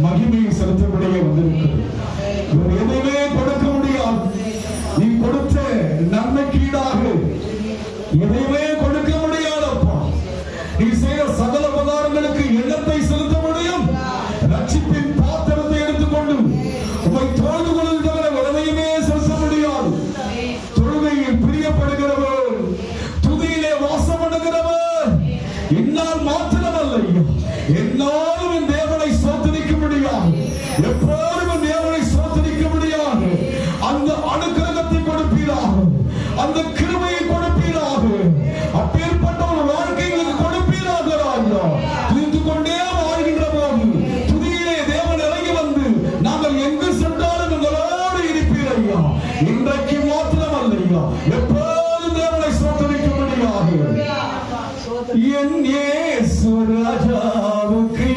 மகிமையை செலுத்தப்படியே வந்திருக்கிறது. இவர் எதையுமே கொடுக்க முடியாது. நீ கொடுத்த நன்மைக்கு ஈடாக எதையுமே கொடுக்க முடியாதப்பா. நீ செய்த சகல உபகாரங்களுக்கு எண்ணத்தை செலுத்த முடியும். ரட்சிப்பின் பாத்திரத்தை எடுத்துக்கொண்டு உம்மை தொழுது கொள்வது தவிர எதையுமே செலுத்த முடியாது. தொழுகையில் பிரியப்படுகிறவர், துதியிலே வாசம் பண்ணுகிறவர் என்னால் மாத்திரமல்ல, என்னாலும் என் தேவன் அந்த கிருபையை கொடுப்பீராக. அப்பேற்பட்ட ஒரு வாழ்க்கை எங்களுக்கு கொடுப்பீராக ராஜா. துதித்துக் கொண்டே வாழ்கின்ற போது துதியிலே தேவன் இறங்கி வந்து நாங்கள் எங்கு சென்றாலும் எங்களோடு இருப்பீர் ஐயா. இன்றைக்கு மாத்திரம் அல்லையா, எப்போதும் தேவனை சோதரிக்கும்படியாக என் இயேசு ராஜாவுக்கு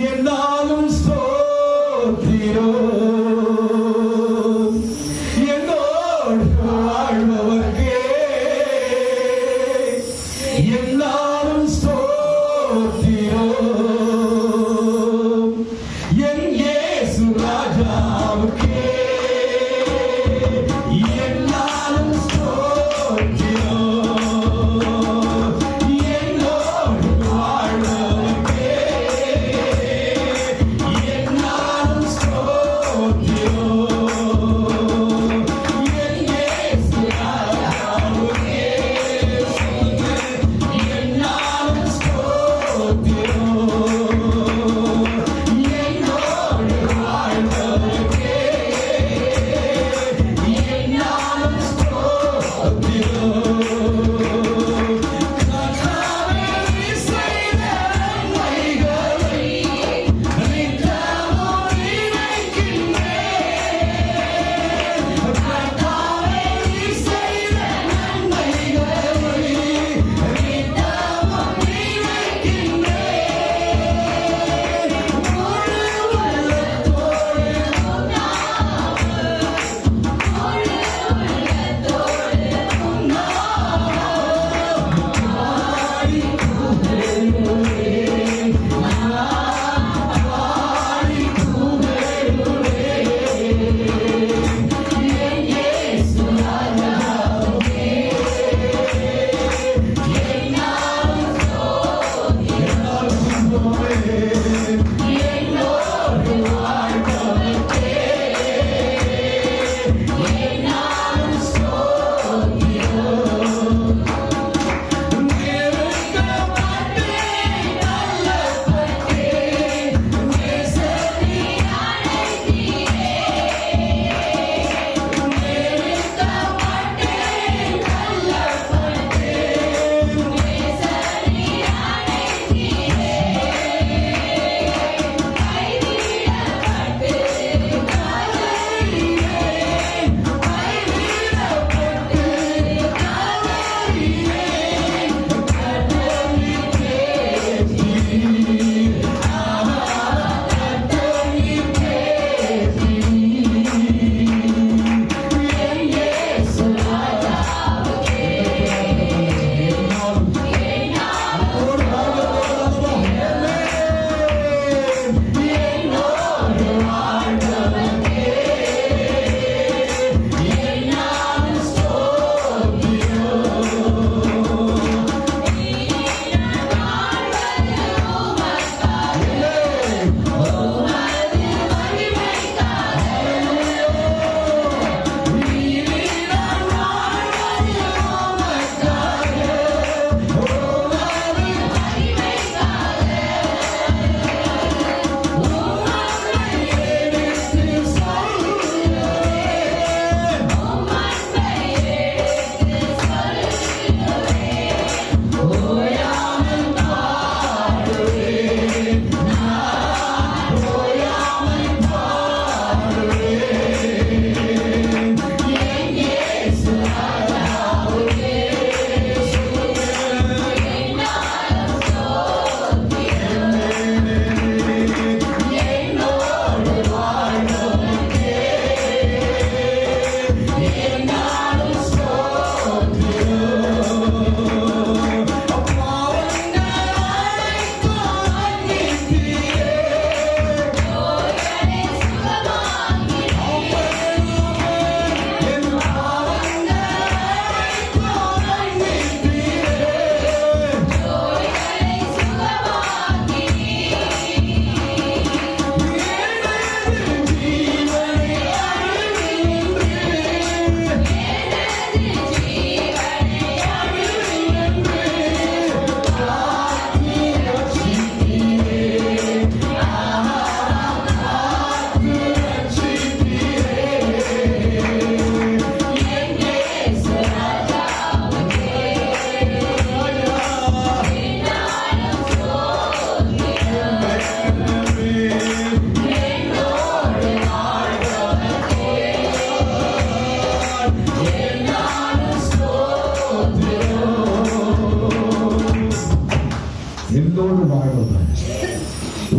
என்னாலும் ஸ்தோத்திரம். என்னோடு வாழ்பவர்க்கே என்னாலும் ஸ்தோத்திரம். என் இயேசு ராஜாவுக்கே என்னாலும் ஸ்தோத்திரம். என்னோடு வாழ்பவர்க்கே என்னாலும் ஸ்தோத்திரம். என் இயேசு ராஜாவுக்கே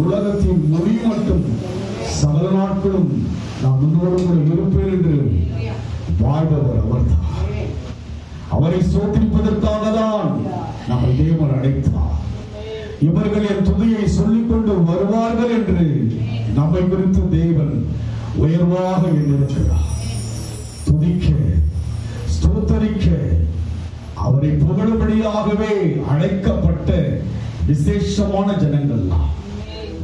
உலகத்தின் முடிவு மட்டும் சகல நாட்களும் நான் உங்களோடு கூட இருப்பேன் என்று வாழ்பவர் அவர்தான். அவரை சோதிப்பதற்காக தான் நம்மை தேவன் அழைத்தார். இவர்கள் என் துதியை சொல்லிக் கொண்டு வருவார்கள் என்று நம்மை குறித்து தேவன் உயர்வாக எண்ணிருக்கிறார். துதிக்க, ஸ்தோத்தரிக்க, அவரை புகழும்படியாகவே அழைக்கப்பட்ட விசேஷமான ஜனங்கள் தான்,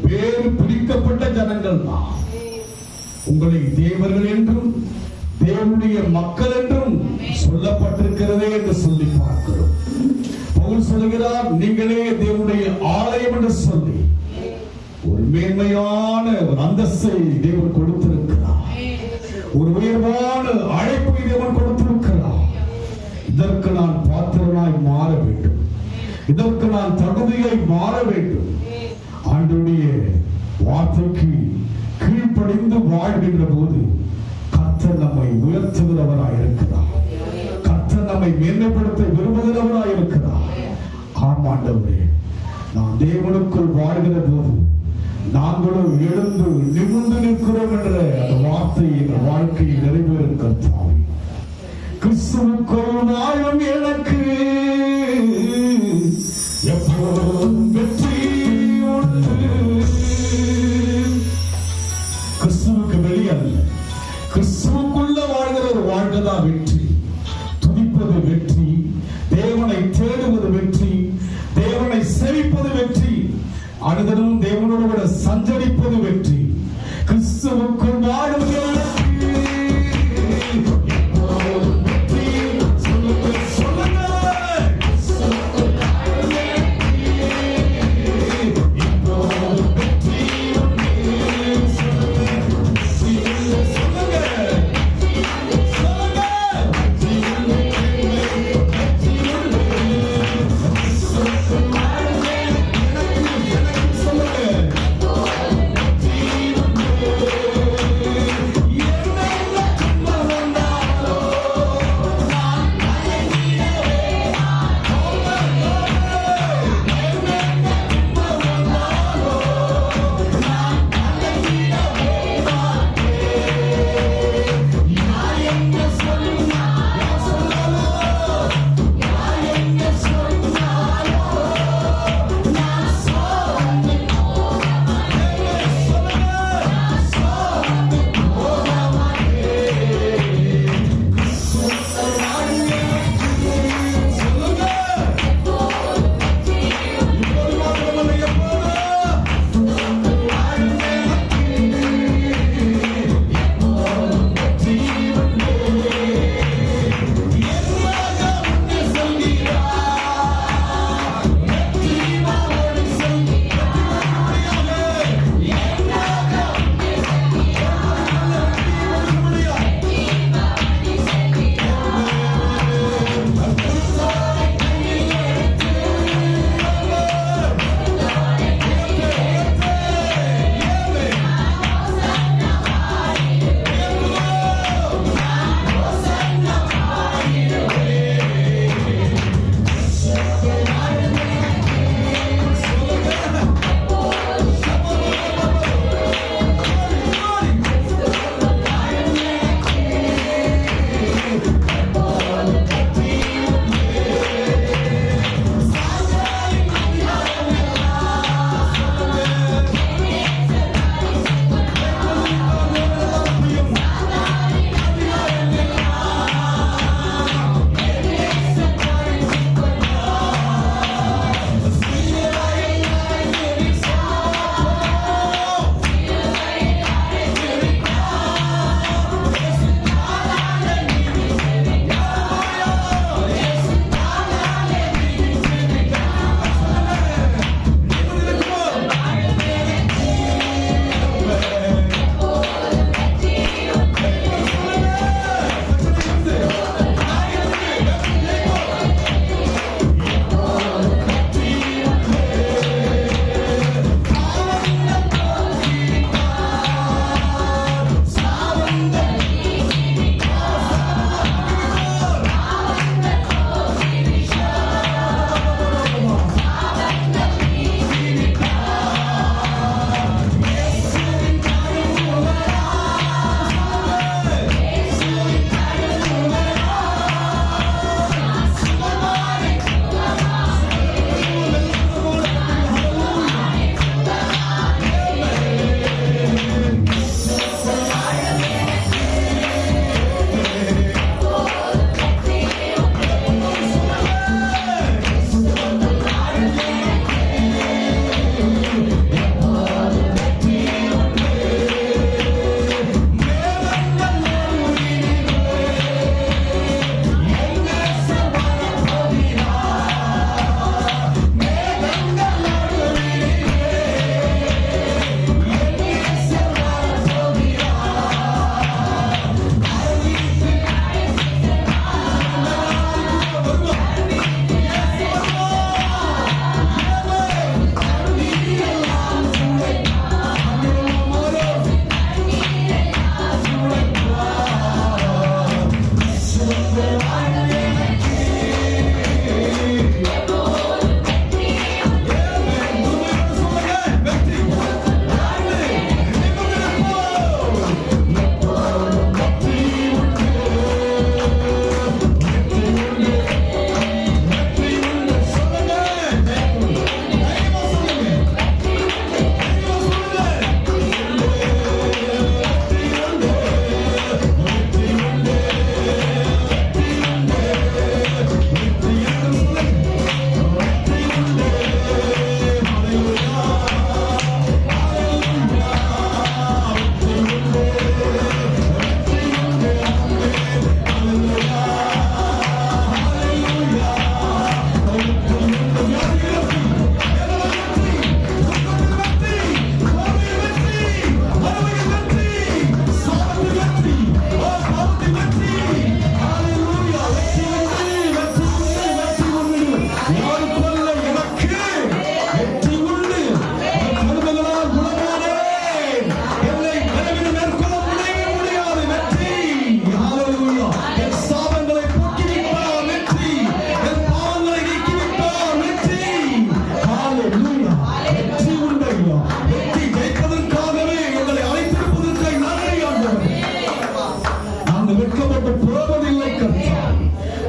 வேறு பிரிக்கப்பட்ட ஜனங்கள் தான். உங்களை தேவர்கள் என்றும் தேவனுடைய மக்கள் என்றும் சொல்லப்பட்டிருக்கிறதே என்று சொல்லி பார்க்கிறோம். பவுல் சொல்லுகிறார், நீங்களே தேவனுடைய ஆலயம் என்று சொல்லி ஒரு மேன்மையான ஒரு அந்தஸ்தை தேவன் கொடுத்திருக்கிறார். ஒரு உயர்வான அழைப்பை தேவன் கொடுத்திருக்கிறார். இதற்கு நான் பாத்திரனாய் மாற வேண்டும், இதற்கு நான் தகுதியை மாற வேண்டும். ஆண்டவருடைய வார்த்தைக்கு கீழ்ப்படிந்து வாழ்கின்ற போது கர்த்தர் நம்மை உயர்த்துகிறவராய் இருக்கிறார். கர்த்தர் நம்மை மேன்மைப்படுத்த விரும்புகிறவராய் இருக்கிறார். ஆமாண்டவரே, நான் தேவனுக்குள் வாழ்கிற போது நாங்களும் எழுந்து நிமிர்ந்து நிற்கிறோம் என்ற அந்த வார்த்தை எங்கள் வாழ்க்கையில் நிறைவேறும் கர்த்தாவே. கிறிஸ்துவுக்குள் வாழும் எனக்கு எப்போதும் வெற்றி உண்டு. கிறிஸ்துவுக்கு வெளியல்ல, கிறிஸ்துவுக்குள்ள வாழ்கிற ஒரு வாழ்க்கைதான் வெற்றி. துதிப்பது வெற்றி, தேவனை தேடுவது வெற்றி, தேவனை சேவிப்பது வெற்றி, அனுதினமும் தேவனோடு கூட சஞ்சரிப்பது வெற்றி. கிறிஸ்துவுக்குள் வாழும் எனக்கு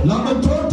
நம்ம தோற்றம்